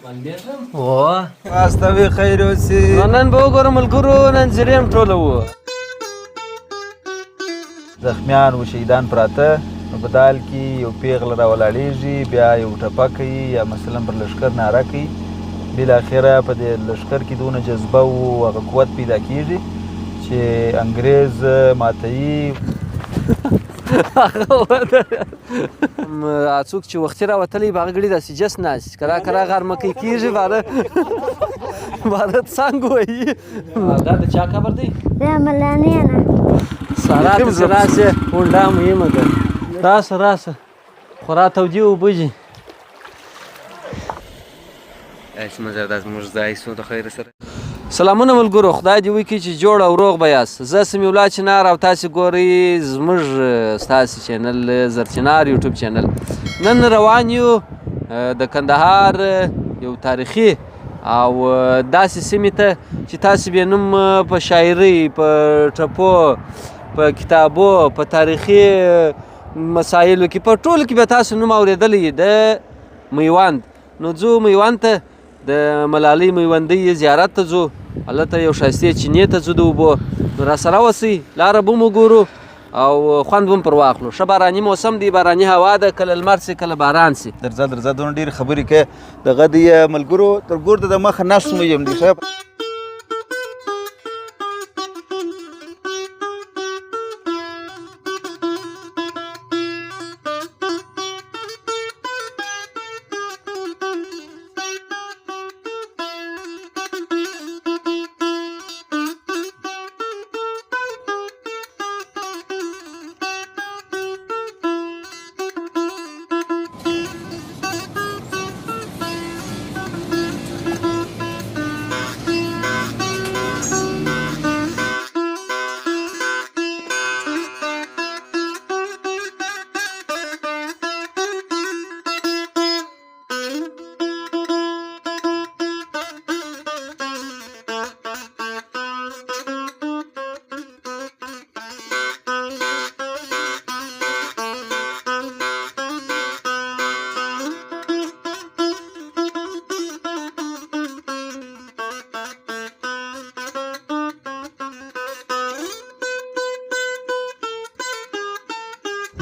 اوه واستوي خیر اوسې. نن به وګورم ملګرو نن زریم ټوله وو. زخمیان و شهیدان پراته نو په دال کې یو پیغله راولاړېږي بیا یو ټپه کوي یا مثلا پر لښکر ناره کوي بالاخره په دې لښکر کې دونه جذبه و هغه قوت پیدا کېږي چې انګریز ماتوي. څوک چې وختي راوتلی به هغه ګړي داسې جس ناست کرا کرا غرمکۍ کېږي باره څنګ وایي. دا د چا قبر دی؟ دا ملانې نه سارا پسې راسې غونډه مهمه ده. راسه خورا تودې اوبه دي. سلامونه ملګرو، خدای دې وکړي چې جوړ او روغ به یاست. زه سمیع الله چنار او تاسې ګورئ زموږ ستاسې چینل زرچنار یوټیوب چینل. نن روان یو د کندهار یو تاریخي او داسې سیمې ته چې تاسې بې نوم په شاعرۍ، په ټپو، په کتابو، په تاریخي مسایلو کې، په ټولو کې به تاسو نوم اورېدلی د میوند. نو ځو میوند ته، د ملالۍ میوندۍ زیارت ته ځو، هلته یو ښایستې چینې ته ځو د اوبو. نو راسره اوسئ، لاره به مو ګورو او خوند به پر واخلو. ښه باراني موسم دی، باراني هوا ده، کله لمر سي کله باران سي. درځه دونه ډېرې خبرې کوې دغه دی ملګرو تر ګور د مخه نس مو یم دی.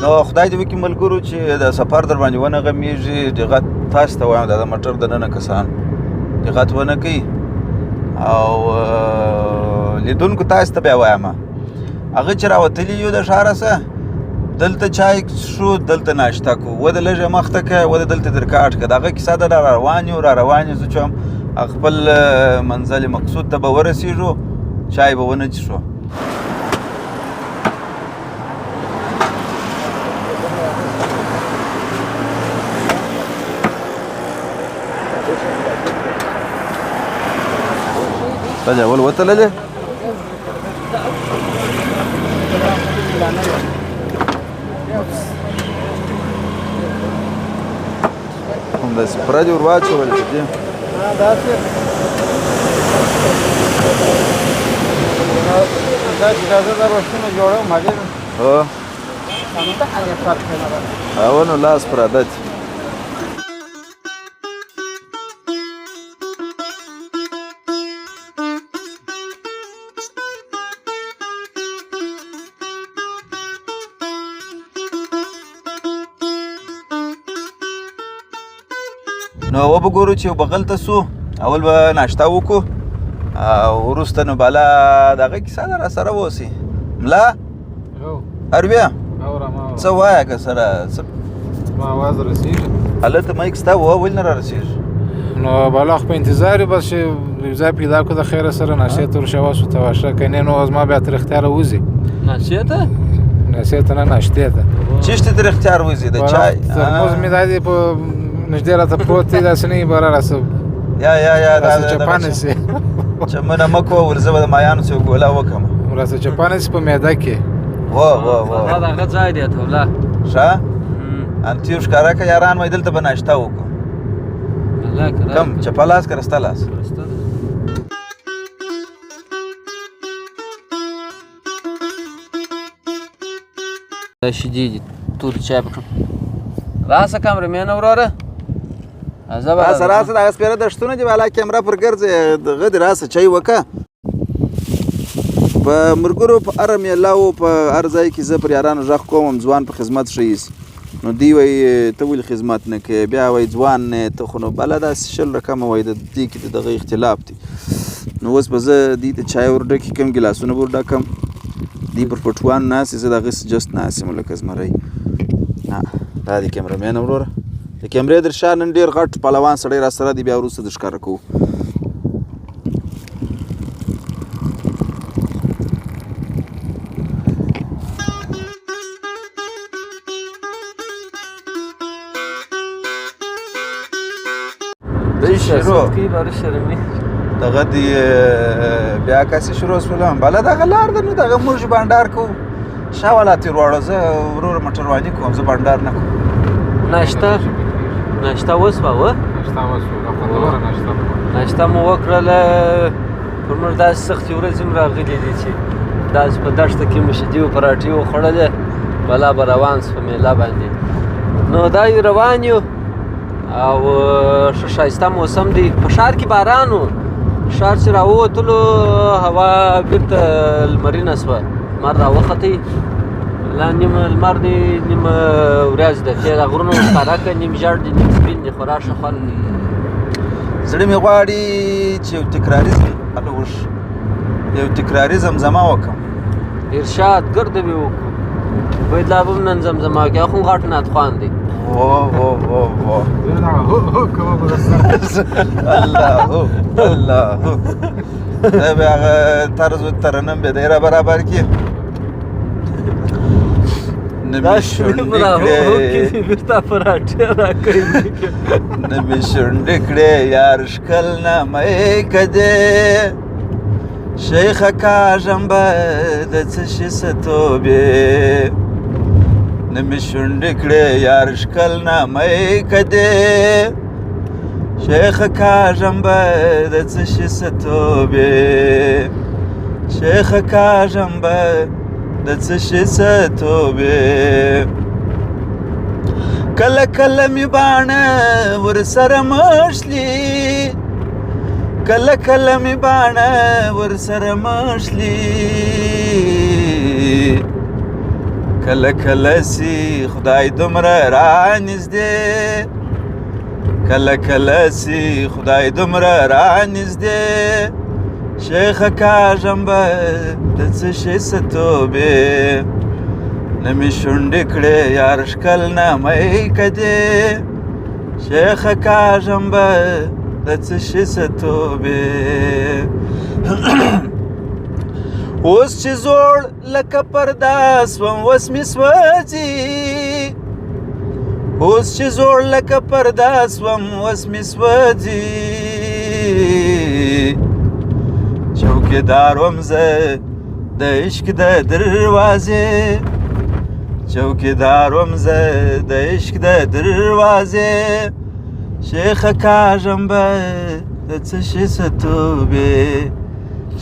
نو خدای دې وکړي ملګرو چې د سفر در باندې ونه غمیږي. دقت تاسو ته وایم دا د موټر دننه کسان دقت ونه کوي او لیدونکو تاسو ته بیا وایم هغه چې راوتلي یو د ښاره څخه دلته چای شو، دلته ناشته کو، وده لږه مخته که وده دلته درکاټ که. د هغه کیسه ده. را روان یو زه چې هم خپل منزل مقصود ته به ورسېږو، چای به ونه څښو. راځه اول وتللې همداسې پوره دې ور واچولې چې دې داسې اجازه ده روشونه جوړوم هغې هو نو لاس پراته دي. نو وبه ګورو چې بغل ته سو، اول به ناشته وکړو او وروسته نو بالا دغه کیسه ده راسره واوسئ. ملا ارویه څه وایه که سره ما آواز رسېږي هلته مایک ستا وه ولې نه را رسېږي؟ نو بالا خو په انتظار یو بس چې یو ځای پیدا کړو د خیره سره ناشې ته ورشه واسو تواشه کنې نو زما بیا تر اختیاره وځي. ناشې ته؟ ناشې ته نه ناشتې ته. چېشته تر اختیار وځي د چای ترموز مې دا دی په نږدې راته پروت دی، داسې نه وي به رارسه یا راسه چپانه سي چمنه مه کوه ورځه به د مایانو څه ګوله وکړم راسه چپانه سي په معده کې. دا دغه ځای دی توله ښه انتیو ښکاره که یاران وایي دلته به ناشته وکړو. کم چپه لاس که رسته لاس؟ شیدې دي تورې چای پکړم. راسه کامرمینه وروره راسه راسه دغه سپېره دښتونه دي بالا کیمره پر ګرځي دغه دې راسه چای وکړه په ملګرو په هره میله و په هر ځای کې زه پر یارانو غږ کوم ځوان په خدمت ښه ایسي نو دوی وایي ته ولې خدمت نه کوې بیا وایي ځوان نه یې ته خو نو بله داسې 10 رقمه وایي د دې کې د دغه اختلاف دی نو اوس به زه دوی ته چای ورډکې کړم ګیلاسونه به ورډکم دوی پر پټوان ناست زه د هغسې جست ناست یم لکه زمری دا د کیمرامین وروره د کیمرې در شا نن ډېر غټ پهلوان سړی را سره دی بیا وروسته د ښکاره کوو دغه دی بیا کاسې شروع شوله بله دغه لار ده نو دغه موږ بانډار کوو شا والا تېر واړو زه وروره موټرواني کوم زه بانډار نه کوم ناشته وسوه ناشته مو وکړله پر موږ داسې سختې ورځې هم راغلي دي چې داسې په دښته کې مو شیدې و پراټې وخوړلې بلا به روان سو په میله باندې نو دا روان یو او ښه ښایسته موسم دی په ښار کې باران و ښار چې راووتلو هوا بېرته لمرینه سوه لمر راوختی لا نیم لمر دی نیم ورځ ده چې د غرونو ښکاره کړه نیم ژړ دی نیم سپین دی خو راشه خوند دی زړه مې غواړي چې یو تکراري زمزمه وکړم ارشاد ګرده مې وکړو باید لا به هم نن زمزمه وکړي خو غټ نعتخوان دی الله دا بیا هغه طرز و ترنم بیا دی را برابر کړي نه مې شونډې کړې یار ښکل نامه کدې شیخه کاږم به د څه شي ستوبې نه مې شونډې کړې یار ښکل نامه کدې شیخه کاږم به د څه شي ستوبې شیخه کاږم به د څه شي ستوبې کله کله مې باڼه ورسره مښلي کله کله مې باڼه ورسره مښلي کله کله سي خدای دومره رانږدې کله کله سي خدای دومره رانږدې شیخه کاږم به د څه شي ستوبې نه مې شونډې کړې یار ښکل نامه کدې شیخه کاږم به د څه شي ستوبې اوس چې زوړ لکه پرده سوم وس مې سوځي اوس چې زوړ لکه پرده سوم وس مې سوځي چوکیدار وم زه د عشق د دروازې چوکیدار وم زه د عشق د دروازې شیخه کاږم به د څه شي ستوبې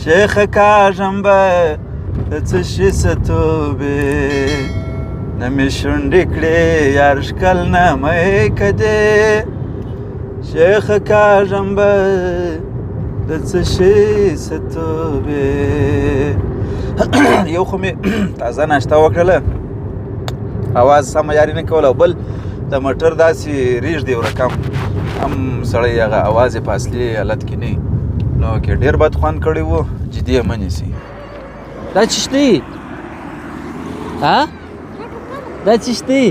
شیخه کاږم به د څه شي ستوبې نه مې شونډې کړې یار ښکل نامه کدې شیخه کاږم به د څه شي ستوبې یو خو مې تازه ناشته وکړله اواز سمه یاري نه کوله او بل د موټر داسې ریږ دی ورکم هم سړی هغه اواز یې په اصلي حالت کې نه نو کې ډېر بد خوند کړی و جدي یې مه نیسئ دا څه شته ها دا څه شته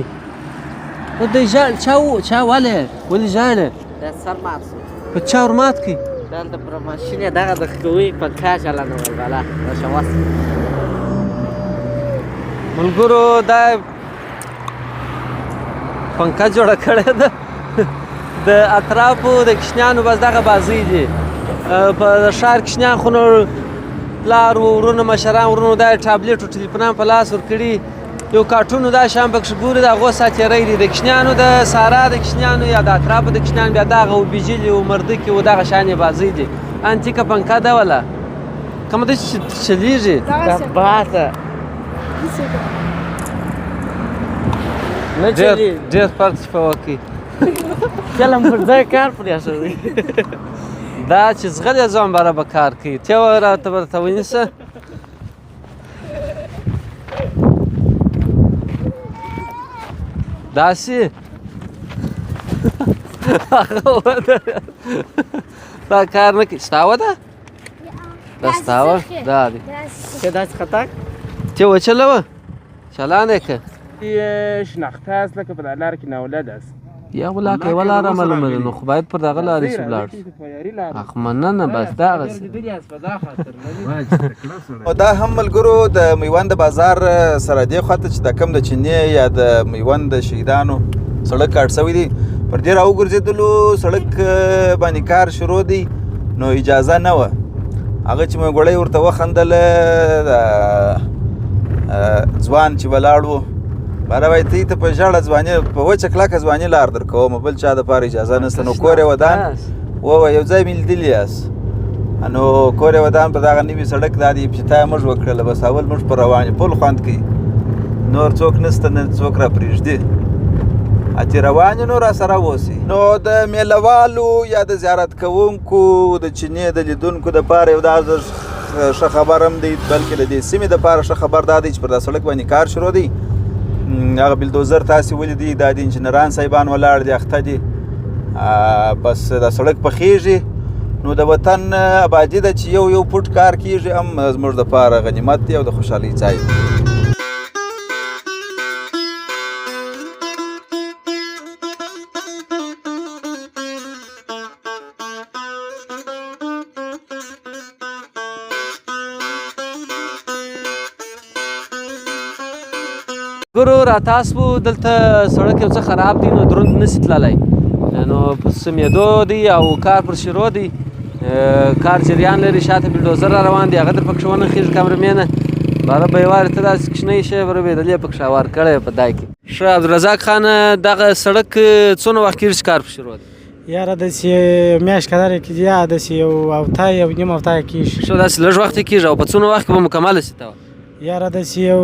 نو دی چا ولې ژاړې دا سر مات شو په چا ور مات کړي دلته پر ماشین یې دغه د ښکوي پنکه چلنول بالا دا شواس ملګرو دا پنکه جوړه کړې ده د اطرافو د کشنیانو بس دغه بازۍ دي په ښار کشنیان خو نو پلار و ورونه مشران ورونو دا ټابلیټ و ټلیفونان په لاس ورکړي یو کارټون دا شیان پکښې ګوري د هغو ساتیری دي د کشنیانو د سارا د کشنیانو یا د اطرافو د کشنیانو بیا دغه و بیجلي و مردکې و دغه شیانې بازۍ دي انتیکه پنکه ده وله کومه ده چې چلیږي دا باته ډېر فرق شي په وکړي فلم پر ځای کار پرېښوي. دا چې زغلی ځوان باره به کار کوي ته راته ورته ونیسه. داسې دا کار نه کوي. ستا ده؟ دا ستا دا دی. که داسې خطا ته وچلوه چلان یې که شناخته است لکه په دا لاره کې ناولد است. یا خو لاکه یوه لاره معلومه ده نو خو باید پر دغه لارې شي ولاړ شو. اخ مننه بس دغسې. او دا هم ملګرو د میوند بازار سره دې خواته چې دا کم د چینې یا د میوند د شهیدانو سړک کاټ شوی دی پر دې راوګرځېدلو سړک باندې کار شروع دی نو اجازه نه وه. هغه چې مې ګوړی ورته وخندله ځوان چې ولاړ و باره وایي ته ته په ژړه ځواني په وچه کلکه ځواني لار در کوم بل چا دپاره اجازه نشته. نو کور یې ودان ووایه یو ځای مې لیدلي یاست نو کور یې ودان په دغه نوي سړک دا د افتتاح موږ وکړله بس اول موږ په روانې پل خوند کوي نور څوک نشته نه څوک را پرېږدي چې روان یو نو را سره اوسئ. نو د میله والو یا د زیارت کوونکو د چینې د لیدونکو دپاره یو دا ښه خبر هم دی بلکې د دې سیمې دپاره ښه خبر دا دی چې پر دا سړک باندې کار شروع دی. هغه بلدوزر تاسې ولیدئ دا د انجینران صاحبان ولاړ دي اخته دي بس دا سړک پخېږي نو د وطن آبادي ده چې یو فوټ کار کېږي هم زموږ دپاره غنیمت دی او د خوشحالۍ ځای دی. ګورو راتاسو دلته سړک یو څه خراب دی نو دروند نشي تللی نو په سمېدو دی او کار پر شروع دی. کار جریان لري شاته بلډوزر را روان دی هغه در پکښې ونښېږي کامرمینه باره به یې وارې ته داسې کوچنی شی وربېدلې پکښې هوار کړی په دای کې. ښه عبدالرزاق خانه دغه سړک څونه وخت کېږي چې کار پر شروع دی؟ یاره داسې میاشت قدره کېږي یا داسې یو هفته یو نیم هفته کېږي. ښه داسې لږ وخت یې کېږي او په څونه وخت کې به مکمله شي ته؟ یاره داسې یو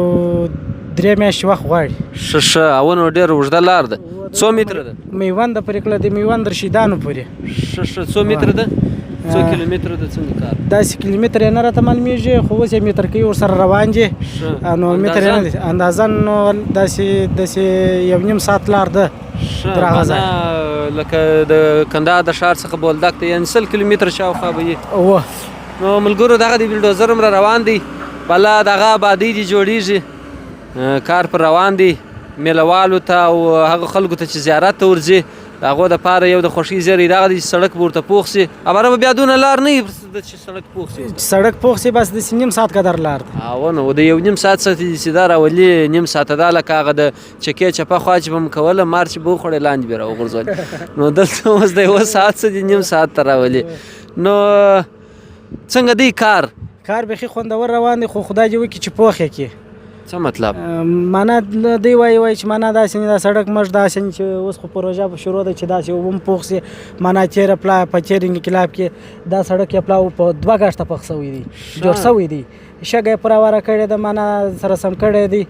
3 میاشتې وخت غواړي. ښه او نو ډېره اوږده لار ده. څو متره ده؟ میوند پورې کړه د میوند تر شهیدانو پورې. ښه څو متره ده؟ څو کیلومتره ده څنګه کار؟ داسې کیلومتر یې نه راته معلومېږي خو اوس یې متر کوي ورسره روان دي نو متر یې نه دی اندازه نو داسې یو نیم ساعت لار ده تر هغه ځایه لکه د کندهار د ښار څخه بولدک ته یعنې 100 کیلومتره شاوخوا به وي. نو ملګرو دغه د بلډوزر هم را روان دی بله دغه آبادۍ دې جوړېږي کار پر روان دی میله والو ته او هغه خلکو ته چې زیارت ته ورځي د هغو دپاره یو د خوښۍ زیری دغه دی چې سړک به ورته پوخ شي. هغه به بیا دونه لار نه وي چې سړک پوخ شي. سړک پوخ شي بس داسې نیم ساعت قدر لار ده. او نو د یو نیم ساعت څخه چې دا راولي نیم ساعته دا لکه هغه د چکې چپه خوا چې به م کوله مار چې به وخوړې لاندې به راوغورځول نو دلته اوس د یوه ساعت څخه نیم ساعت ته راولي. نو څنګه دی کار بیخي خوندور روان دی خو خدای دې وکړي چې پوخ یې کړي. څه مطلب؟ معنا دی وایي چې معنا داسې نه دا سړک موږ داسې نه چې اوس خو پروژه په شروع ده چې داسې هم پوخ شي. معنا تېره پلا په تېر انقلاب کې دا سړک یې پلا په 2 ګشته پخ شوی دی جوړ شوی دی شګه یې پر هواره کړې ده معنا سره سم کړی دی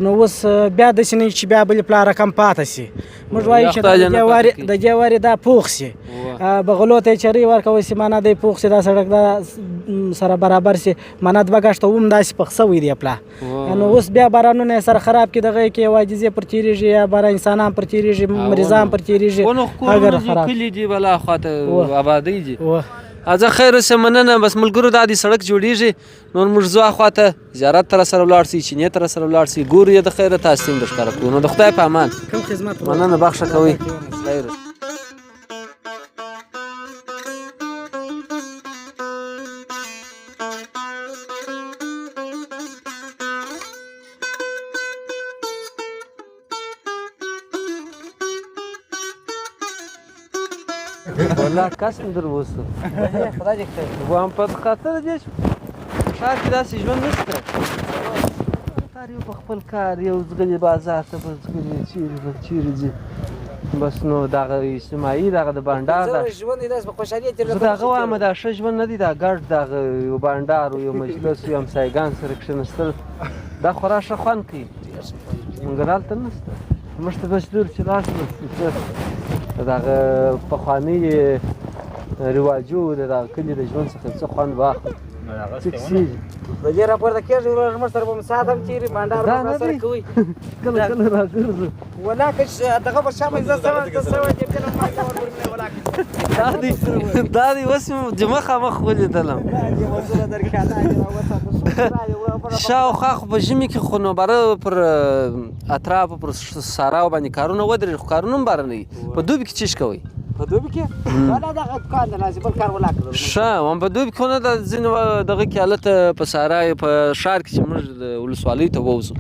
نو اوس بیا داسې نه چې بیا بلې پلا رقم پاته شي. موږ وایو چې د دې وارې دا پوخ شي بغلو ته یې چرې ورکوی شي معنا دی پوخ شي دا سړک دا سره برابر شي معنا 2 ګشته هم داسې پخ شوی دی پلا نو اوس بیا بارانونه سره خراب کړي دغه کې عاجزې پر تېرېږي یا باره انسانان پر تېرېږي مریضان پر تېرېږي اگر خراب کلي دي بلا خواته آبادۍ دي. زه خیر اوسه مننه بس ملګرو دا دې سړک جوړېږي نور موږ ځو خواته زیارت ته راسره ولاړ سئ چینې ته راسره ولاړ سئ ګورو یې د خیره تاسې هم درښکاره کړو نو د خدای په امان مننه بخښه کوئ خیر. والله کس مې در ووستو خدای دې خیر وایم په خاطر دې ښار کې داسې ژوند نشته هر یو په خپل کار یو ځغلي بازار ته بل ځغلي چیرې ځي بس نو دغه اجتماعي دغه د بانډار ده ژوند یې داسې په خوشحالۍ زه د هغه وایم دا ښه ژوند نه دی دا ګډ دغه یو بانډار و یو مجلس یو همسایګان سره کښېنستل دا خورا ښه خوند کوي مګر هلته نشته موږ ته بس لور چې لاړ شو دغه پخواني رواجو د دغه کلي د ژوند څخه څه خوند واخلو څه کیسې دي د دې راپورته کېږي ورور زموږ سره به مو ساعت هم چېرې بانډار به راسره کوئ کله کله راګرځو ولاکه دغه به شامه زه سوه چې کله ما ورمنې ولاکه دا دی اوس د مخامخ ولیدلم شاوخوا خو په ژمي کې خو نو باره پر اطرافو پر ساراو باندې کارونه ودرېږي خو کارونه هم باره نه وي په دوبي کې څه شی کوئ په دوبي کې ولا دغه دوکان ته ناستې بل کار ولاکه ښه هم په دوبي کې خو نه د ځینې دغه کې هلته په سارا په شار کې چې موږ د ولسوالۍ ته ووځو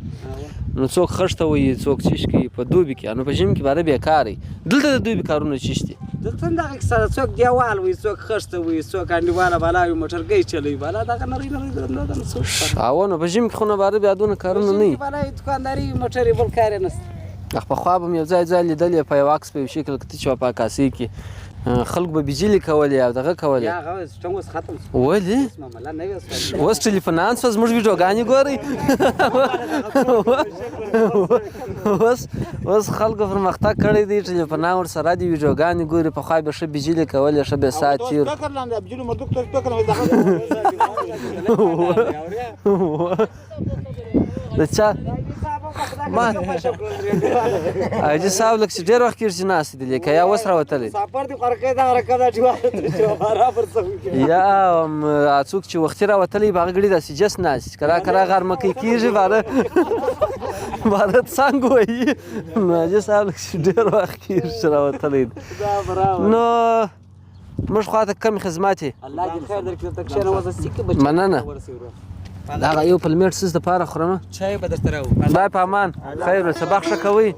نو څوک خښته وایي څوک چیش کوي په دوبي کې نو په ژمي کې باره بیکاره وي دلته د دوبي کارونه چیش دي دلته هم دغه کیسه ده څوک دیوال وایي څوک خښته وایي څوک انډیواله بالا وي موټرګۍ چلوي بالا دغه نرۍ څوک او نو په ژمي کې خو نه باره بیا دونه کارونه نه وي بالا دوکانداري موټرې بل کار یې نشته پخوا به مې یو ځای لیدلې په یو عکس په یو شکل کې چې په عکاسۍ کې خلک به بجلي کولې او دغه کولې هغه سیسټم اوس ختم شو ولې معامله نوې اوس ټلیفونان شو زموږ ویډیوګانې ګورئ اوس خلکو پرمختګ کړی دی ټلیفونان ورسره دي ویډیوګانې ګوري پخوا به ښه بجلي کولې ښه به ساعت تېر د چا ما حاجي صاحب لکه چې ډېر وخت کېږي چې ناست دي لکه یا اوس راوتلی سفر دې خورکۍ دغه رقم ده چې برابر یا څوک چې وختي راوتلی به هغه ګړي داسې جس ناست کرا غرمکۍ کېږي باره څنګ وایي نو حاجي صاحب لکه چې ډېر وخت کېږي چې راوتلی دی نو موږ خواته کم خدمات یې الله دې خیر درکړي ته کښېنه اوس سیکه مننه دغه یو پلمېټ سیس دپاره خورمه چای به درته راوړو خدای په امان خیر سبق ښه کوئ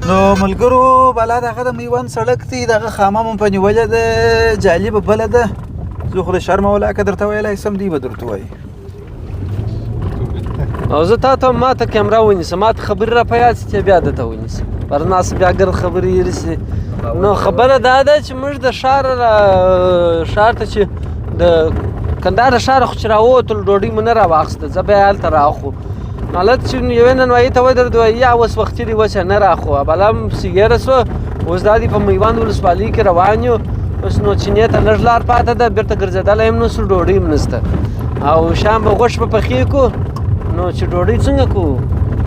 نو ملګرو بالا دغه د میوند سړک دی دغه خامه مو په نیولې ده جالبه بله ده زه خو د شرمه ولاکه درته ویلی سم دی به درته وایي او زه تا ته ما ته کیمره ونیسم ما ته خبرې را په یاد شي چې بیا دته ونیسم ورناسه بیا ګرد خبرې یې رسي نو خبره دا ده چې موږ د ښار ته چې د کندهار د ښاره خو چې راووتلو ډوډۍ مو نه راواخیسته زه بیا هلته راخو حالت چې یوې نانوایي ته ودرېدو یا اوس وختي دی اوس نه راخو بله هم سیګیره سوه اوس دا دی په میوند ولسوالۍ کې روان یو اوس نو چینې ته لږ لار پاته ده بېرته ګرځېدلی هم نسو ډوډۍ هم نشته او شام به غوښ به پخې کړو نو چې ډوډۍ څنګه کړو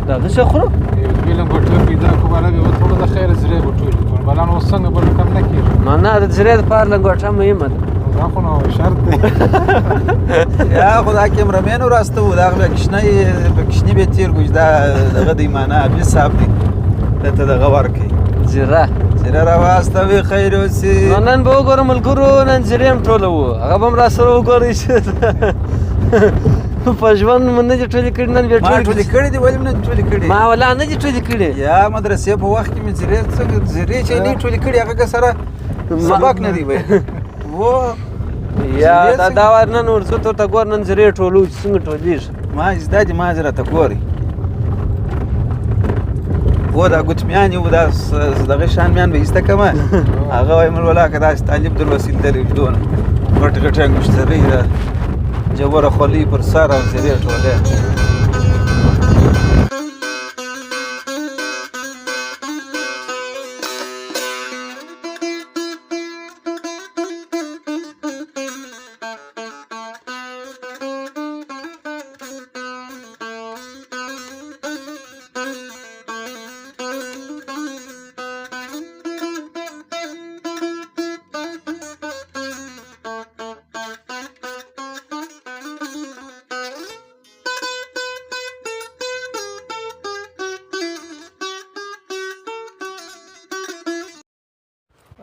دغسې خورو یو دوی لنګوټه پیدا کړو بالا بیا به ټوله د خیره زرې به ټولې کړو بالا نو اوس څنګه به رقم نه کېږي نه د زرې دپاره لنګوټه مهمه ده دا خو نو شرط دی یا خو دا کیمرمین وراسته و دا په کشني به تېر کړو چې دا دغه دی معنی حفیظ صاحب دی درته دغه ورکوي زیره راواستوي خیر اوسي نو نن به وګورو ملګرو نن زیرې هم ټوله وو هغه به هم راسره وګورئ چې په ژوند مو نه دي ټولې کړي نن بیا ما ټولې کړي دي ولې مې نه دي ټولې کړي ما ولا نه دي ټولې کړي یا مدرسې په وخت کې مې زیرې چې نه ټولې کړي هغه سره سبق نه دی ویل یا دا وار نن ورځو ته ګور نن زیرې ټولو چې څنګه ټولېږي ما زده دي ما راته ګوري و دا ګوتمیان یو دا دغه شان میان به ایسته کمه هغه وایم ولاکه داسې طالب در وسیل درې دونه غټ انګشترۍ ده جوړه خولۍ پر سر او زیرې ټولې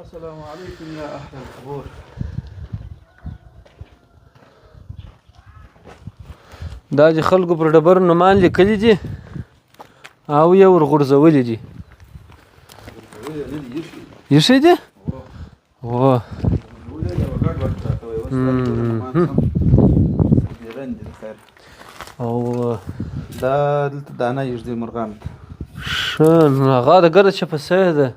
السلام علیکم یا اهل القبور دا چې خلکو پر ډبرو نومان لیکلي دي او یې ورغورځولي دي ایښي دي اوه او دا دلته دانه یږدي مرغانو ته ښه نو هغه د ګرده چپه سوې ده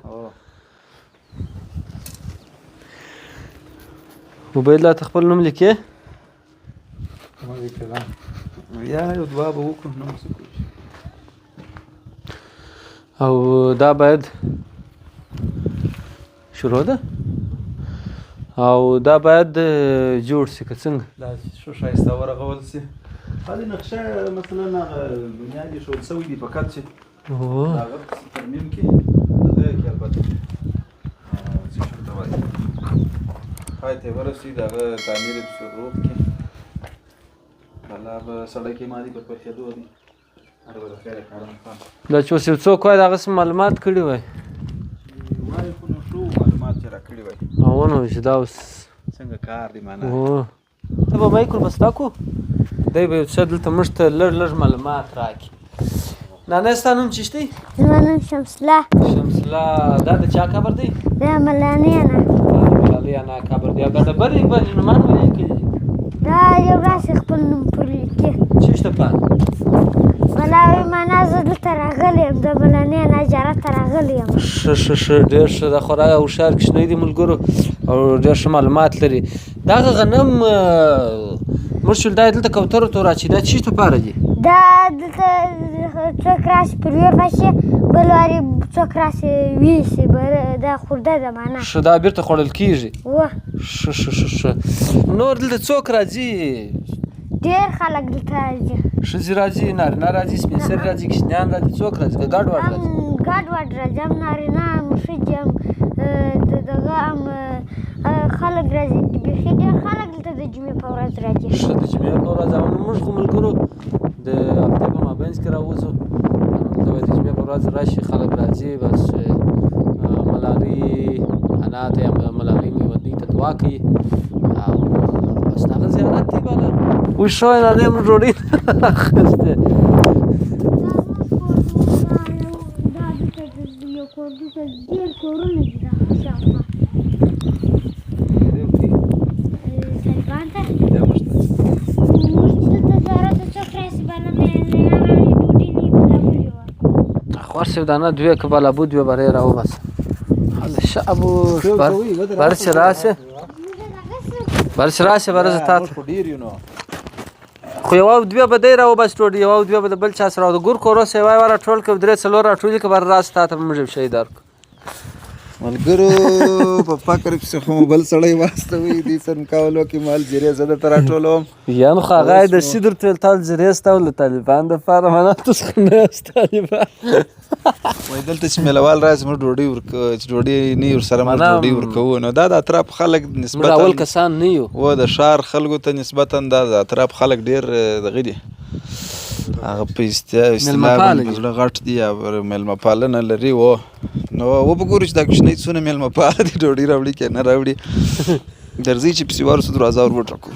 عبیدالله ته خپل نوم لیکې یا یو دوه به وکړو نو څه کوو او دا باید شروع ده او دا باید جوړ سي که څنګه دا ښه ښایسته ورغول سي خالي نقشه مثلا هغه بنیاد ایښودل سوی دي فقط چې د هغه ترمیم کې دغه کې البته څه شو ته وایي پای ته ورسېد هغه تعمیر یې شروع کړي الله به سړی کې مالي په پخېدو دي هر به د خیره کارونه دا چې اوس یو څوک وایي د هغه څه معلومات کړي وای وایي خو نو ښه معلومات چې راکړي وای او نو چې دا اوس څنګه کار دی معنا ته به مایکرو بستا کو دی به یو څه دلته موږ ته لږ لږ معلومات راکړي نانۍ ستا نوم څه دی زما نوم شمسله دا د چا قبر دی د ملالۍ انا ملالۍ انا قبر دی او دا ډبرې باندې نومان ولې لیکلي دي دا یو راسې خپل نوم پورې لیکي چېرته په ملالۍ معنا زه دلته راغلی یم د ملالۍ انا زیارت ته راغلی یم ښه ډېر ښه دا خورا هوښیار کوچنی دی ملګرو او ډېر ښه معلومات لري دغه غنم موږ چې دا دلته کوترو ته راچي دا چېرته پاره دي دا دلته څوک راسي پر یوې باشي بل وارې څوک راسي ویسي دا خورده ده معنا ښه دا بېرته خوړل کېږي وه ښه نور دلته څوک راځي ډېر خلک دلته راځي ښځې راځي نارینه راځي سپین سرې راځي کوچنیان راځي څوک راځي که ګډ وډ راځي ګډ وډ راځي هم نارینه هم ښځې هم دغه هم خلک راځي بیخي ډېر خلک دلته د جمعې په ورځ راځي ښه د جمعې په ورځ او موږ خو ملګرو د هفتې په مابینځ کې راوځو دلته باید د جمعې په ورځ راشي خلک راځي بس ملالۍ انا ته یا ملالۍ میوندۍ ته دعا کوي او بس دغه زیارت دی بالا اوس شوی نانۍ موږ ډوډۍ اخیستې دا دلته یو کور دلته ډېر کورونه دي دا شاوخوا سایبان ته موږ دلته زیارت ته څوک راسي بالا میلیانانو ډوډۍ نه وي بلابلې ورکړو خوار صاحب دانه دوی که بلابود وي برای راوباسه هله شابوش برچ راسه برچ راسه برزه تا خو ډېر یو نو خو یو او دوی به دی راوباسي ډوډۍ یو او دوی به د بل چا سره او د ګور کورو سیوای وا راټول کړه درې څلور راټولې که بر راسه تا ته به موږ یو شی درکړو ملګرو په فکر پسې خو مو بل سړی واستوي دې څنګهولو کې مال زیرې زه درته راټولوم یا نو خو هغه یې د سیدر تېل تال زیرې ستا له طالبان دپاره منه تاسو خو نه یاست طالبان وایي دلته چې میلهوال راشي موږ ډوډۍ چې ډوډۍ نه وي ورسره موږ ډوډۍ ورکوو نو دا د اطراف خلک موږ اول کسان نه یو و د ښار خلکو ته نسبتا دا د اطراف خلک ډېر دغه دي هغه په اجتماع باندې په زړه غټ دي او میلمه پالنه لري و نو وبګورو چې دا کوچنی څونه میلمه پاله دي ډوډۍ راوړي که نه راوړي درځئ چې پسې ورسو دروازه ور وټکو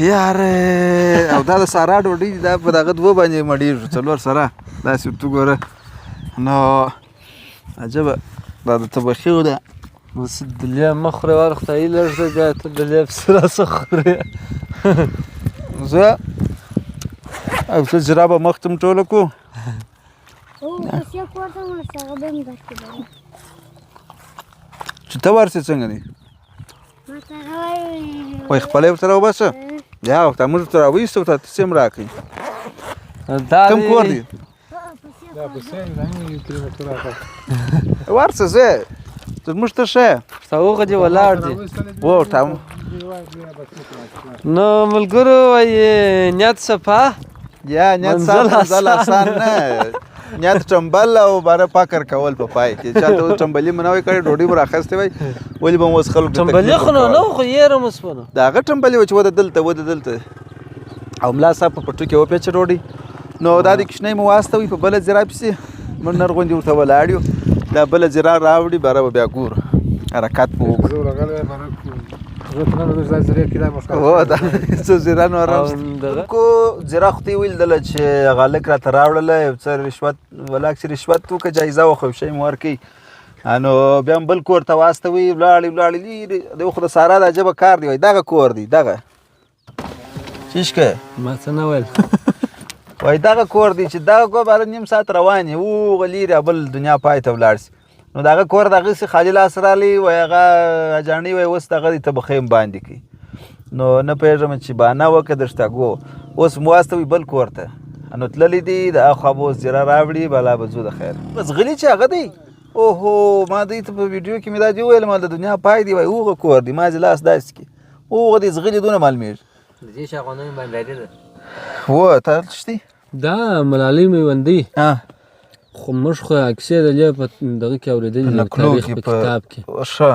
یار او دا د سارا ډوډۍ دا په دغه دوه باندې مړېږو څلور سره داسې ورته ګوره نو عجبه دا د تبخیو ده اوس دلیا مه خورې وار خدایي لږ دی بیا ته دلیا پسې راڅه خورې زه او څه جرابه مخ ته م ټوله کړو پیسې کور ته ورسې هغه به هم درکړي چې ته ورسې څنګه دی ما ته هغه وایي وایي خپله یې ورته راوباسه یا ورته موږ ورته راوایستو ورته ته هم راکړئ کوم کور دی دا پسې زموږ یو کیلومتر راغلی ورسه زه تر موږ ته ښه ورته هغه دې ولاړ دي و ورته نو ملګرو وایي نیت صفا یا نیت منزل آسان نه نیت ټمبل او باره پاکر کول په پای کې چاته اوس ټمبلي مه نه وای کړی ډوډۍ به راخیستې وای ولې به مو اوس خلکو ته ټمبلي خو نو نه خو یېره مو سپنو د هغه ټمبلي وه چې وده دلته او ملا صاحب په پټو کې وپېچه ډوډۍ نو دا د کوچنی مو واستوئ په بله ځرا پسې منر غوندې ورته ولاړ یو دا بله زیره راوړي باره به بیا ګورو حرکت به وکړو زه راغلی زه ته نه لږ ځای زیرې کې دا مو ښکاره هو دا څه زیره نو کو زیره خو ته یې ویل دله چې هغه هلک راته راوړله یو څه رشوت ولاک چې رشوت وکړه جایزه وخو شی مو ورکوي نو بیا هم بل کور ته واستوي ولاړې لرې د خو د سارا دا ژبه کار دی وایي دغه کور دی دغه چیشکه ما څه نه ویل وایي دغه کور دی چې دغه کور باره نیم ساعت روان یې هغه لرې بل دنیا پای ته ولاړ شي نو دغه کور د هغسې خالي لاس رالی وایي هغه اجاڼۍ وایي اوس دغه دی ته به خیم باندې کوي نو نه پوهېږم چې بانه وکړه درشته ګو اوس مو واستوي بل کور ته نو تللی دی د اخوا به اوس زیره راوړي بلا به ځو د خیر بس غلي چې هغه دی اوهو ما دوی ته په ویډیو کې مې دا دې وویل ما د دنیا پای دی وایي هغه کور دی ما چې لاس داسې کړي هغه دی زغلي دونه معلومېږي د دې شاغونۍ بندري ده هو ته هلته شتې دا ملالۍ میوندۍ خو موږ خو کیسې د دې په دغه کې اورېدلې دي تاریخ په کتاب کې ښه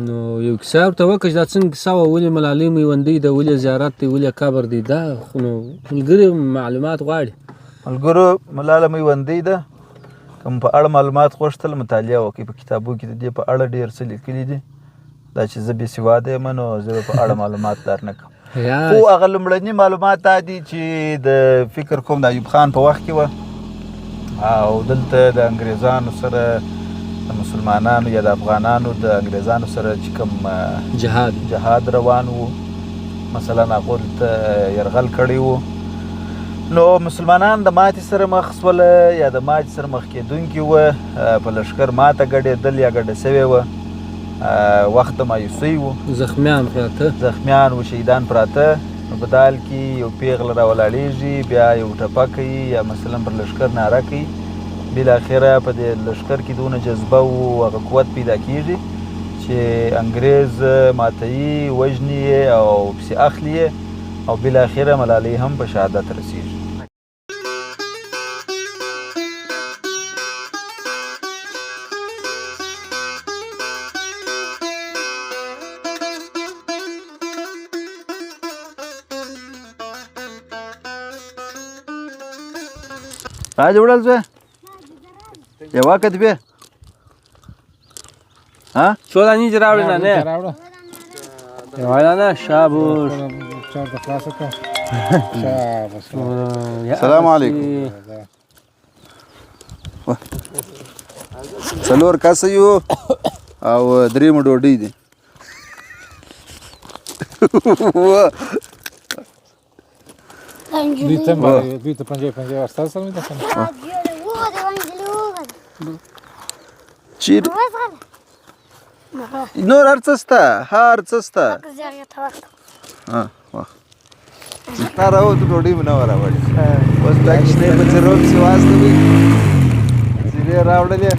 نو یو کیسه ورته وکړه چې دا څنګه کیسه وه ولې ملالۍ میوندۍ ده ولې زیارت دی ولې قبر دی دا خو نو ملګري معلومات غواړي ملګرو ملاله میوندۍ ده کوم په اړه معلومات غوښتل مطالعه وکړئ په کتابو کې د دې په اړه ډېر څه لیکلي دي دا چې زه بې سواده یم نو زه په اړه معلومات درنه کوم خو هغه لومړني معلومات دا دي چې د فکر کوم د ایوب خان په وخت کې وه او دلته د انګریزانو سره د مسلمانانو یا د افغانانو د انګریزانو سره چې کوم جهاد روان و مثلا هغو دلته یرغل کړی و نو مسلمانان د ماتې سره مخ سوله یا د ماتې سره مخ کېدونکي وه په لښکر ماته ګډېدل یا ګډه سوې وه وخت د مایوسۍ و زخمیان و شهیدان پراته نو په دال کې یو پیغله راولاړېږي بیا یو ټپه کوي یا مثلا پر لښکر ناره کوي بالاخره په دې لښکر کې دونه جذبه و هغه قوت پیدا کېږي چې انګریز ماتوي وژني یې او پسې اخلي یې او بالاخره ملالۍ هم په شهادت رسېږي راځه وړل زوی یوه کتبې څو دانې دې راوړې نانې یوه دانه شابوس سلام علیکم څلور کسه یو او درې مو ډوډۍ دي دوی ته پنجې ورستا سره مې ده که نه چیرې نور هر څه شته هر څه شته تا راووتو ډوډۍ مو نه وه راوړې اوس دا کښتۍ په څېروم پسې واستوئ زیرې راوړلې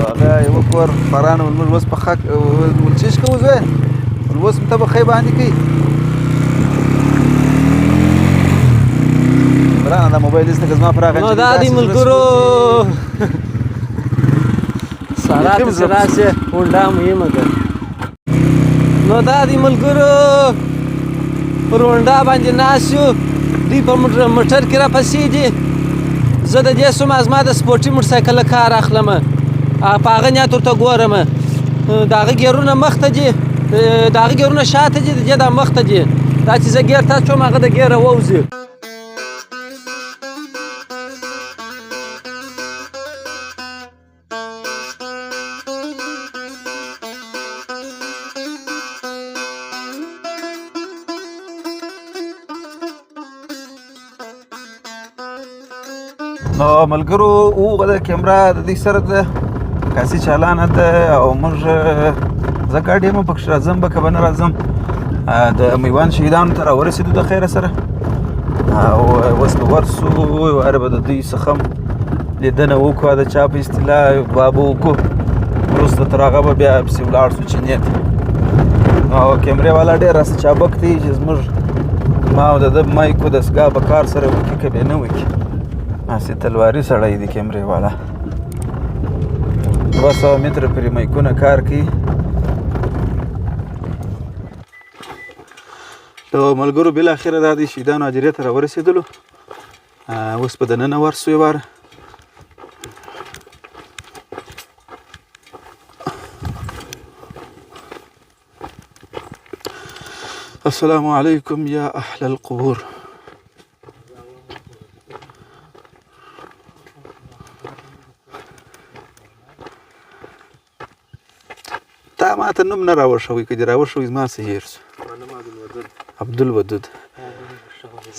هغه یوه کور باران ولموږ اوس په خک ولچیش کوو زوی اوس ته به خی باندې کوي برانه دا موبایل ایسته که زما پر هغه نو دا دی ملګرو سارا پسې راسې هونډا مهمه ده نو دا دی ملګرو پر هونډا باندې ناست یو دوی په موټر کې راپسې دي زه د دې سوم زما د سپورټي موټرسایکل کار اخلم په هغه نیت ورته ګورم د هغه ګیرونه مخته دي د هغه ګیرونه شاته دي د دې دا مخته دي دا چې زه ګیر ته چوم هغه د ګیره ووځي نو ملګرو هغه د کیمرا د دوی سره ده کاسي چالانه ده او موږ زه ګاډی یم پکښې راځم به که به نه راځم د میوند شهیدانو ته راورسېدو د خیره سره او اوس به ورسو واره به د دوی څخه هم لیدنه وکړو د چا په اصطلاح دعا به وکړو وروسته تر هغه به بیا پسې ولاړ سو چینې ته او کیمرې والا ډېر راسه چابک دی چې زموږ ما او د ده مایکو دستګاه به کار سره وکړي که بې نه وکړي هسې تلواري سړی دی کیمرې والا 200 متره پرې مایکونه کار کوي د ملګرو بالاخره دا د شهیدانو هدیرې ته راورسېدلو اوس به دننه ورسو یې واره السلام علیکم یا اهل القبور. تا ماته نوم نه راوښوي، که دې راوښوي زما څه هېر شو. عبدالودود.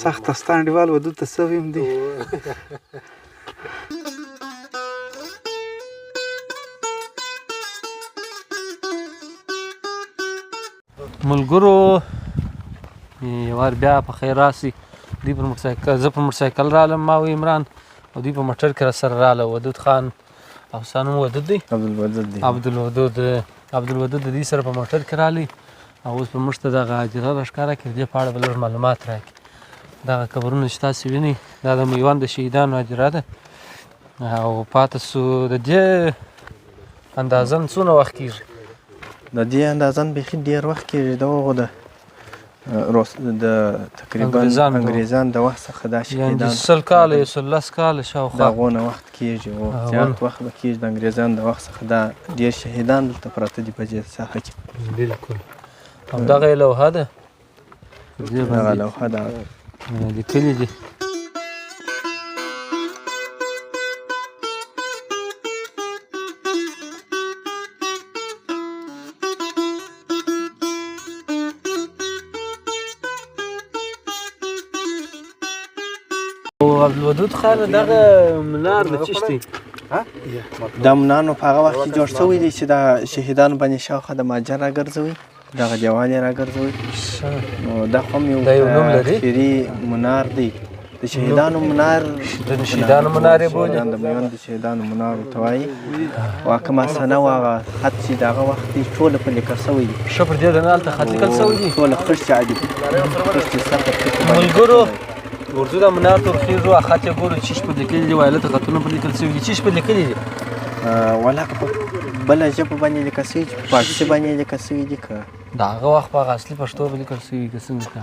سخت ستا انډیوال ودود ته څه ویم دی. ملګرو یو وار بیا په خیر راسي. دوی پر موټرسایکل، زه پر موټرسایکل رالم، ما او عمران، او دوی په موټر کې راسره راله. ودود خان او ستا نوم ودود دی؟ عبدالودود. عبدالودود د دوی سره په موټر کې رالی او اوس به موږ ته دغه حاجره راښکاره کړي، د دې په اړه به لږ معلومات راکړي. دغه قبرونه چې تاسې وینئ دا د میوند د شهیدانو حاجره ده او پاته سو د دې اندازن څونه وخت کېږي؟ د دې اندازن بیخي ډېر وخت کېږي. د هغو د تقریبا انګریزان د وخت څخه دا شهیدان 100 کاله 110 کاله شاوخوا د هغو نه وخت کېږي او زیات وخت به کېږي. د انګریزانو د وخت څخه دا ډېر شهیدان دلته پراته دي په دې ساحه کې. بلکل. همدغه یې لوحه ده، دغه لوحه ده لیکلي دي. عبدالودود خان دغه منار د څه شي؟ دا منار نو په هغه وخت کې جوړ شوی دی چې د شهیدانو باندې شاوخوا د مهاجر راګرځوي، دغه دیوال یې راګرځوي. نو دا خو هم یو تاریخي منار دی، د شهیدانو منار. د شهیدانو منار یې بولي، د میوند د شهیدانو منار ورته وایي. او کومه سنه و هغه خط چې د هغه وخت دی ټوله په لیکل سوی دي. ښه پر دې د نه هلته خط لیکل سوی دي، ټوله خښتې عادي خښتې سخت. ملګرو ورځو د منار ته ورخېږو، خط یې ګورو چیش په لیکلي دي، وایلته خطونه په لیکل سوي دي. چیش په لیکلي دي؟ ولا که په بله ژبه باندې لیکل سوي دي، په فارسي باندې لیکل سوي دي، که د هغه وخت په هغه اصلي پښتو به لیکل سوي که څنګه که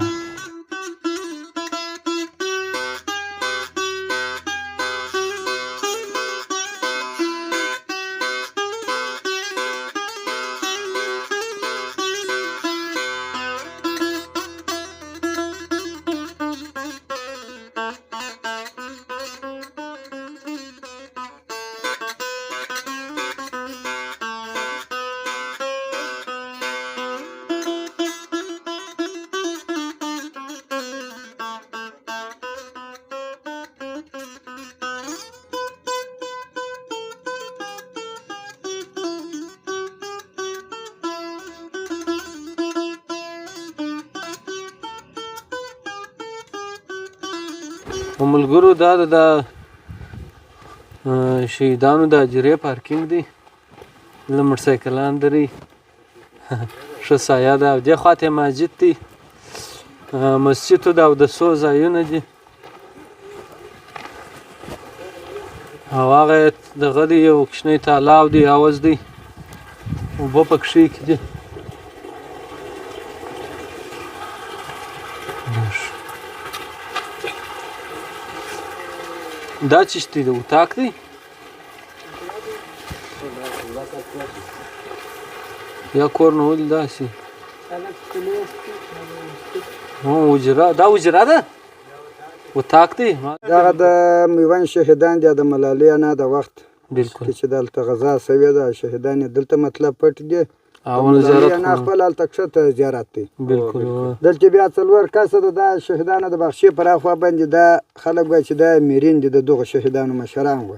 ملګرو دا د شهیدانو د حاجرې پارکینګ دی. له موټرسایکلان درې ښه سایه ده، او دې خواته یې مسجد دی، مسجد د اودسو ځایونه دي، او هغه دغه دی یو کوچنی تالاب دی، حوض دی، اوبه پکښې کې دي. دا چشتی دی اتاق دی؟ یا کور نه ولې داسې حجره؟ دا حجره ده؟ اتاق دی؟ دغه د میوند شهیدان دي د ملالۍ نه د وخت چې دلته غزا سوې ده، شهیدان یې دلته مطلب پټ دي او زیارت نه خپل هلته کښته زیارت دی. بلکل. دلته بیا څلور کسه ده د شهیدانو د بخشي پر اخوا باندې دا خلک وایي چې دا میرین دي د دغو شهیدانو مشران وه.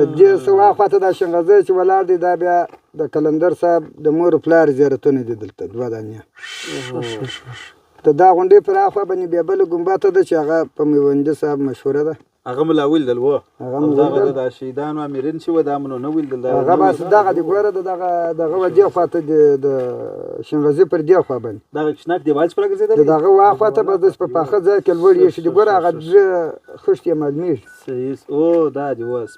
د دې سوا خواته دا شنغزی چې ولاړ دی دا بیا د کلندر صاحب د مور و پلار زیارتونه دي دلته دوه دانې. د دا غونډۍ پر اخوا باندې بیا بله ګمبته ده چې هغه په میوندي صاحب مشهوره ده. هغه ملا ویلدل و، هغه ملا د شهیدانو امیرین چې و دا منو نه ویلدل. هغه بس دغه دی ګوره دغه و دې خواته د شنغزي پر دې خوا باندې دغه کشناک دیوال چې پر ګرځېدلی دغه وا خواته به داسې په پاخه ځای کې لوړ ایښي دي. ګوره هغه خښتې یې معلومېږي. صحیح. او دا دی اوس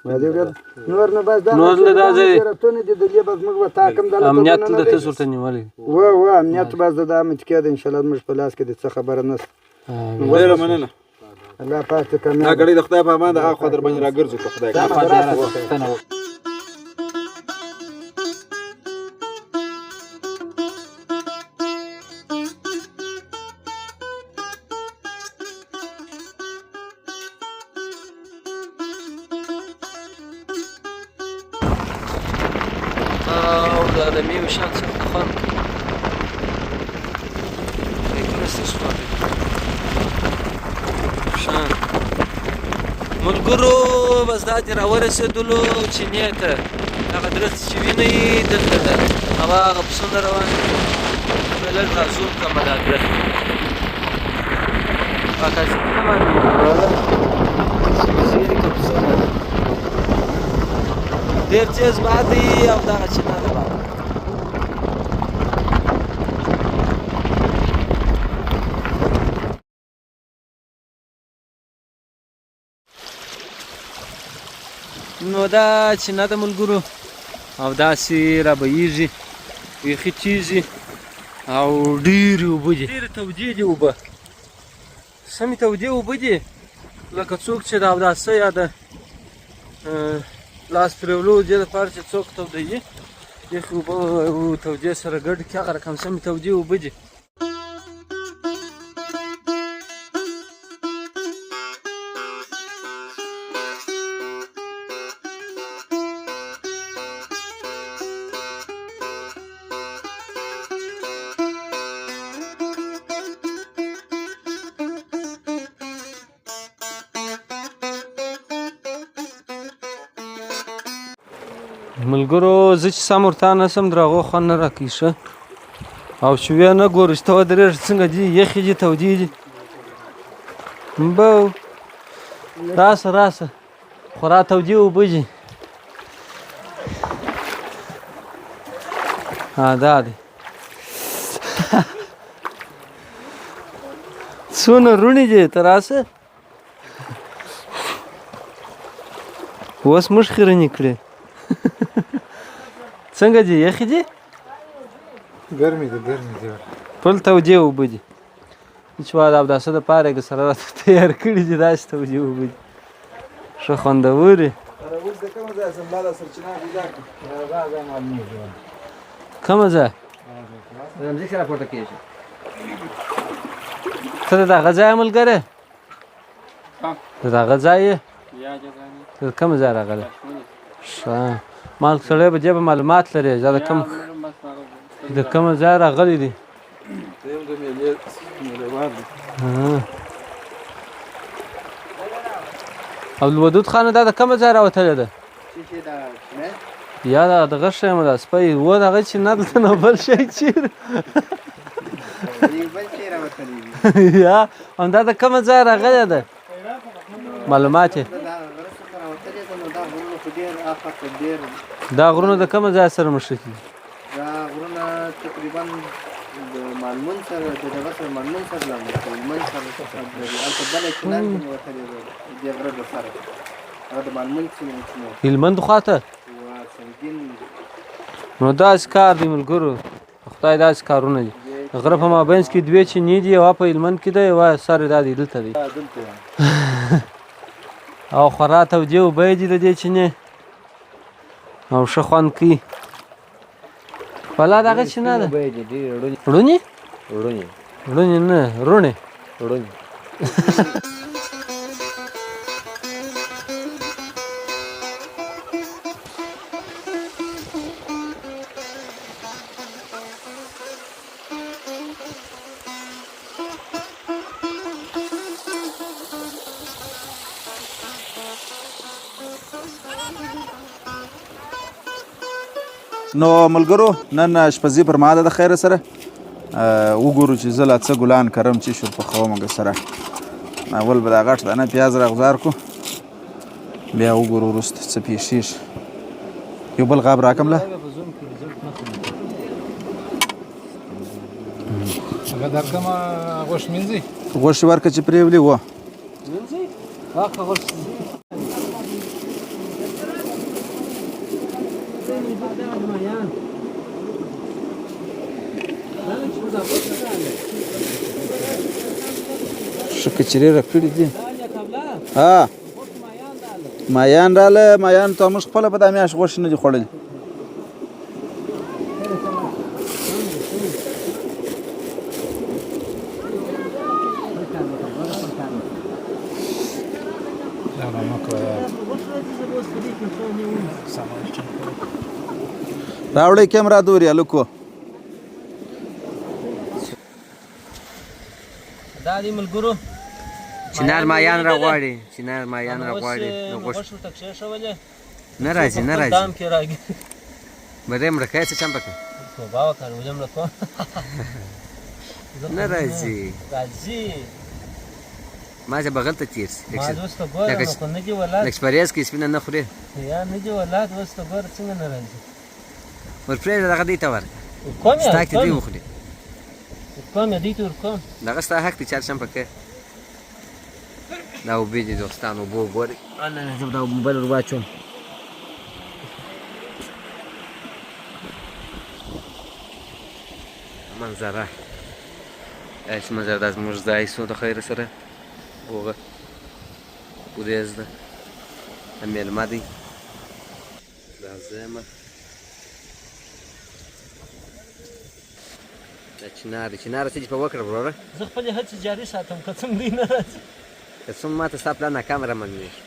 نور نه بس دغه زیارتونه دي د دې به زموږ به تاکم امنیت دلته څه ورته نیولی و امنیت بس د امنیت کېده انشاءالله زموږ په لاس کې د څه خبره نشته. ډېره مننه. الله پاک دې کامیاب. دا ګړۍ د خدای په امان د هغه خوا در باندې راګرځو که خدای دغه د میوې شات سخته خوند کوي بیکونه ستاسو خواته ملګرو بس دا چې راورسېدلو چینې ته هغه درخت چې وینئ دلته ده هغه پسونه روان دي لږ نازون کمه دا درخت کاکاسي نه باندې وزیري که پسونه ډېر تېز باد دی او دغه چینه ده باد نو دا چینه ده ملګرو او داسې رابهیږي بیخي تیزې او ډېرې اوبه دي ډېرې تودې دي اوبه سمې تودې اوبه دي لکه څوک چې د اوداسه یا د لاس پرېولو دې لپاره چې څوک تودوي یخې اوبه او تودې سره ګډ کړي هغه رقم سمې تودې اوبه دي ملګرو زه چې سم ورته نسم د هغو خوند نه راکوي ښه او چې ویې نه ګورو چې ته ودرېږې څنګه دي یخې دي تودې دي بو راسه راسه خورا تودې اوبه دي دا دی څونه روڼې دي ته راسه اوس موږ خیرنې کړې څنګه دي یخې دي ګرمې دي ټول تودې اوبه دي چې وا د اوداسه دپاره یې سره راته تیار کړي دي داسې تودې اوبه دي ښه خوندورې کومه ځای ته د دغه ځای ملګری د دغه ځای یې ته د کومه ځای راغلی ښه مالک سړی به دې به معلومات لري دا د کومه ځای راغلی دی عبدالودود خانه دا د کومه ځای راوتلې ده یا دغه شی ده سپی و دغه چې نه دلته نو بل شی چیرې یا همدا د کومه ځای راغلی ده معلومات یې دا غرونه د کومه ځای سره مشرکي دا غرونه تقریبا د مالمون سره د دغه سره مالمون سره لاندې مالمون سره هلته بله چینار کې مې وتلې ده دې غره د سره هغه د مالمون سیمې هلمند خواته نو داسې کار دی ملګرو خدای داسې کارونه دي د غره په مابینځ کې دوې چینې دي یوه په هلمند کې ده یوه سر دا دی دلته دی او خورا تودې اوبه دي د دې چینې او ښه خوند کوي بلا دغه چینه ده روڼې روڼې نه روڼې نو ملګرو نن شپزي پر ما ده د خیره سره وګورو چې زه لا څه ګلان کرم چې شور پخوم هغه سره اول به دا غټ دانه پیاز راغزار کو بیا وګورو وروسته څه پیښیږي یو بل غاب راکم له هغه درکمه غوښ مینځي غوښې ورکه چې پرېولي وه ښه کچرې راکړي دي مایان راله مایان ته موږ خپله په دا میاشت غوښې نه دي خوړلي راوړی کیمرا دورې هلکو دا دي ملګرو چنار مایان راغواړي چنار مایان راغواړي نو غوښو ته کښېښولې نه راځي نه راځي دام کې راګي بده مړه کای څه چم پکې توبه وکړ وجم له کو نه راځي راځي ما چې بغل ته تیر سي ما دوسته ګور نو کو نه دی ولاد ایکسپریانس کې سپینه نه خوري یا نه دی ولاد دوسته ګور څنګه نه راځي ورپرې دغه دی ته ور کوم یا ستا کې دی وخوري کوم دی تور کوم دغه ستا حق ته چار چم پکې دا وبې دي دوستانو بو ګوري انا زه دا موبایل ور واچوم منظره ایس منظره د زموږ ځای سو د خیر سره وګه ورېز ده مېلمه دی دا زما دا چنار څه په وکړه وروره زه خپل هڅې جاري ساتم که څنګه دی نه راځي که څوم ماته ستا پلان ناکامه رامنډېږي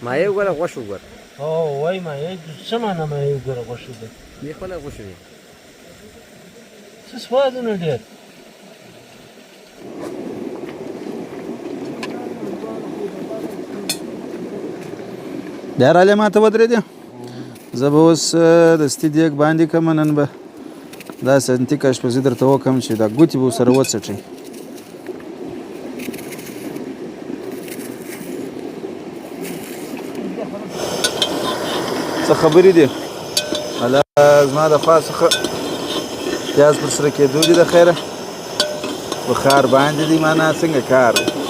ما یې وګوره غوښ وګوره او وای ما یې څه معنی ما یې وګوره غوښ وګوره دې خپله غوښ دی څه سوادونه ډېر بیا رالی ما ته ودرېدې زه به اوس دستي دیګ باندې کړم نن به داسې انتیک اشپزي درته وکړم چې دا ګوتې به ورسره وڅټئ څه خبرې دي الله زما د خوا څخه پیاز پر سره کېدو دي د خیره بخار باندې دي معنا څنګه کار دی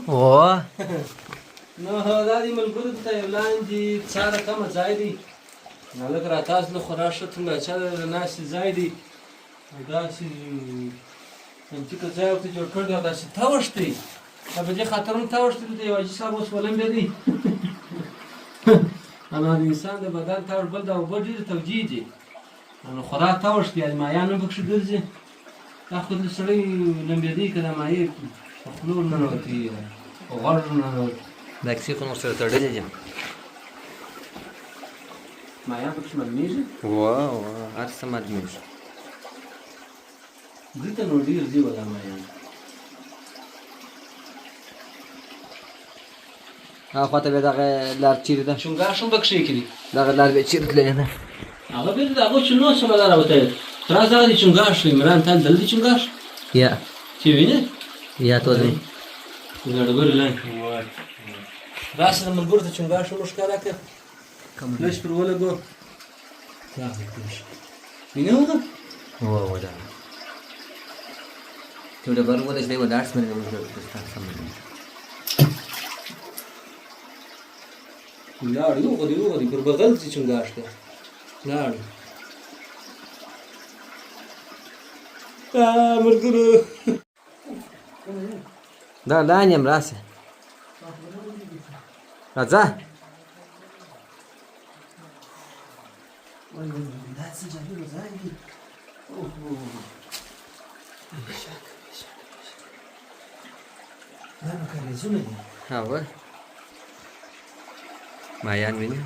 او نو دا دي ملګرو ته یو لاندې څاره کمه ځای دی نو لږ راتاس له خورا ښه ټینګه چا د ناستې ځای دی داسې انتیکه ځای ورته جوړ کړی دی او داسې تاوښت دی دا په دې خاطر هم تاوښت دی د یو حاجي صاحب اوس ولمبېدی نو د انسان د بدن تاوښت بل دا اوبه ډېرې تودې دي نو خورا تاوښت دی مایان هم پکښې ګرځي دا خو د سړی لمبېدی که دا مایع په خولو ننوتي په غوږ ننوتي دا کیسې خو نو سره تړلې دي مایان پکښې معلومېږي هر څه معلومېږي دلته نو ډېر دي ولا مایان هاخوا ته بیا دغه لار چیرې ده چونګاښ هم پکښې کړي دغه لار بیا چیرې تللې ده هغه بېرته د هغو چونو سمه لاره وتلی تراس دغه د چونګاښ دی عمران تا لیدل دي چونګاښ یا چې وینې یا تو دی د ډبرې لاندې راسه د ملګرو ته چونګاښ هم ښکاره کړه لږ پر ولګو وینې هغه دا ته ډبرې ولې دی ولاړ سمې نه موږ لاړ وغوري پر بغل چې چونګاښ دی لاړ ملګرو دا لاندې هم راسه راځه هوا مایان ویني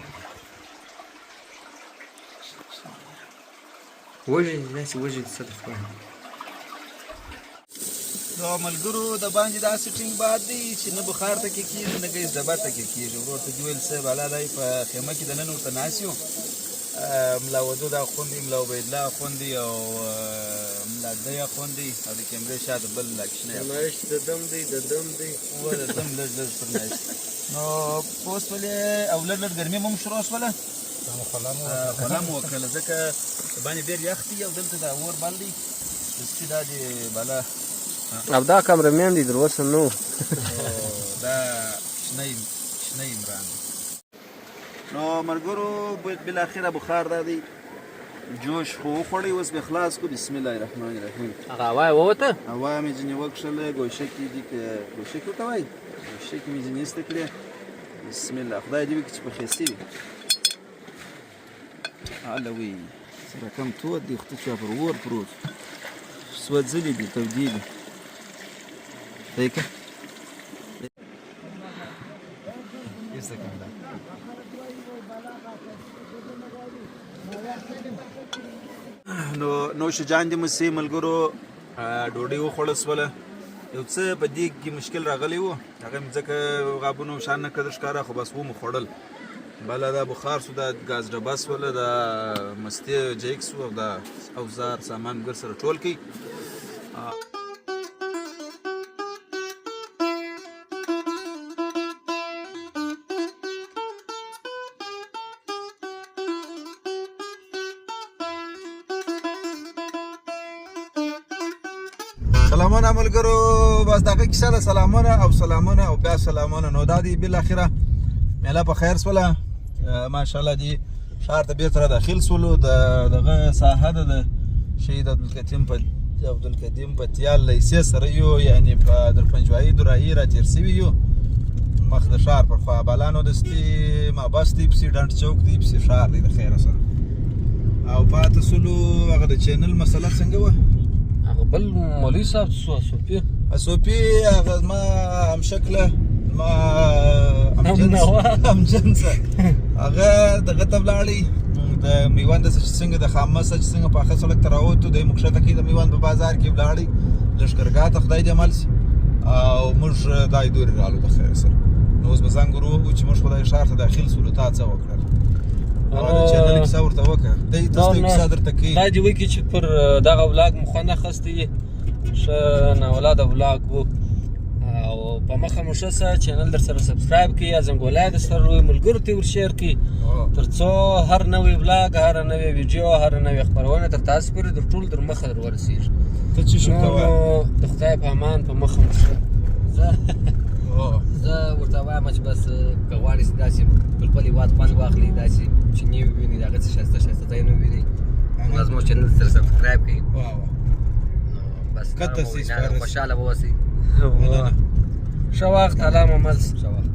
وجه داسې وجه د صدف د ملګرو د باندې داسې ټینګ باد دی چې نه بخار ته کې کېږي نه ګیس ډبه ته کې کېږي ورور ته جویل صاحب الله دی په خیمه کې دننه ورته ناست یو ملا ودود اخوندي ملا عبیدالله اخوندي او ملا دی اخوندي او د کیمرې شاته بل لاکشنه د دم دی د دم لږ پر ناست نو اوس ولې او لږ ګرمي مو هم شروع شوله خلا مو وکړله ځکه باندې ډېر یخ دي او دلته د اور بل دی دستي دا د بالا او دا کامرمین دی در اوسه نو دا شنه عمران نو ملګرو بالاخره بخار دا دی جوش خو وخوړی اوس به خلاص کو بسم الله الرحمن الرحیم هغه هوا یې ووته هوا مې ځینې وکښله ګوشکې دي که ګوشکې ورته وایي ګوشکې مې ځینې ایسته کړې بسم الله خدای دې وکړي چې پخېستې وي هله وی سره کم تود دي خو ته چا پر اور پروت سوځلي دي تودې دي دی که ایسته کړم دا نو نوش جان دې مسې ملګرو ډوډۍ وخوړه سوله یو څه په دې کې مشکل راغلی و هغه مې ځکه غابونه شان نه کړه ښکاره خو بس ومو خوړل بله دا بخار سو دا ګاز ډبه سوله دا مستې جیک سو او دا اوزار سامان ګر سره ټول کړي سلامونه ملګرو بس دغه کیسه ده سلامونه او سلامونه او بیا سلامونه نو دا دی بالاخره میله په خیر سوله ماشاءالله دی ښار ته بېرته را داخل سولو دغه ساحه ده د شهید عبدالقدیم پتیال لیسې سره یو یعنې په درپنجوایي دورایي را تېر سوي یو مخ د ښار پر خوا بالانو دستي مابس دی پسې ډنډ چوک دی پسې ښار دی د خیره سره او پاته سولو هغه د چینل مسله څنګه وه هغه بل مولوي صاحب صوفي هغه زما همشکله زما همجنسه هغه دغه ته ولاړی د میوند څنګه د خامه چې څنګه پاخه سړک ته راووتو دی موږ ښکته کې د میوند په بازار کې ولاړی لښکرګاه ته خدای دې عمل سي او موږ دای دورې رالو د خیر سره نو اوس به زنګ وروهو چې موږ خدای ښار ته داخل سولو تا څه وکړل هغه د چینل کیسه ورته وکړه دی تاسو ته کیسه درته کوي دا دې وکړي چې پر دغه ولاګ مو خوند اخیستی یې ښه ناولاده ولاګ و او په مخه مو ښه څه چینل در سره سبسکرایب کړي یا زنګولی در سره وي ملګرو ته یې ورشیر کړي تر څو هر نوی ولاګ هره نوې ویډیو هره نوې خپرونه تر تاسو پورې در ټول در مخه در ورسېږي ته چې شو کوه د خدای په امان په مخه مو ښه زه ورته وایم چې بس که غواړئ چې داسې خپل خپل هېواد خوند واخلئ داسې چې نوي ووینئ د هغه څه ښایسته ښایسته ځایونه ووینئ نو زموږ چینل سره سبسکرایب کړئ بس خوشحاله به اوسئ ښه وخت الله مو مل ښه وخت